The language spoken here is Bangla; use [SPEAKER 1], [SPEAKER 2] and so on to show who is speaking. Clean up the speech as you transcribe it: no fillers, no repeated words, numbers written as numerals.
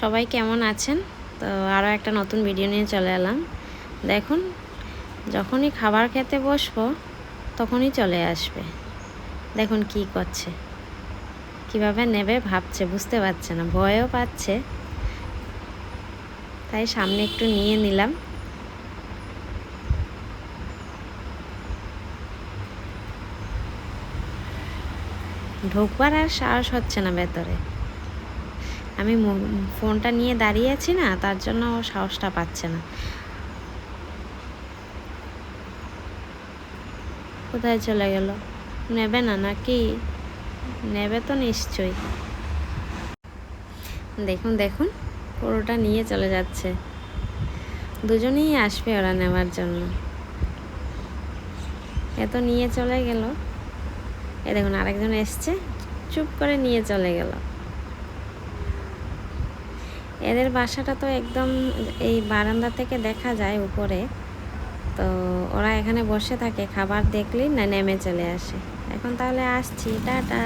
[SPEAKER 1] সবাই কেমন আছেন? তো আরও একটা নতুন ভিডিও নিয়ে চলে এলাম। দেখুন, যখনই খাবার খেতে বসবো তখনই চলে আসবে। দেখুন কি করছে, কিভাবে নেবে ভাবছে, বুঝতে পারছে না, ভয়ও পাচ্ছে। তাই সামনে একটু নিয়ে নিলাম। ঢোকবার আর সাহস হচ্ছে না ভেতরে। আমি ফোনটা নিয়ে দাঁড়িয়ে আছি না, তার জন্য ও সাহসটা পাচ্ছে না। কোথায় চলে গেল? নেবে না নাকি? নেবে তো নিশ্চয়ই। দেখুন দেখুন, পুরোটা নিয়ে চলে যাচ্ছে। দুজনেই আসবে ওরা নেওয়ার জন্য। এত নিয়ে চলে গেল। এ দেখুন আরেকজন এসছে, চুপ করে নিয়ে চলে গেল। এদের বাসাটা তো একদম এই বারান্দা থেকে দেখা যায় উপরে। তো ওরা এখানে বসে থাকে, খাবার দেখলেই না নেমে চলে আসে। এখন তাহলে আসছি, টাটা।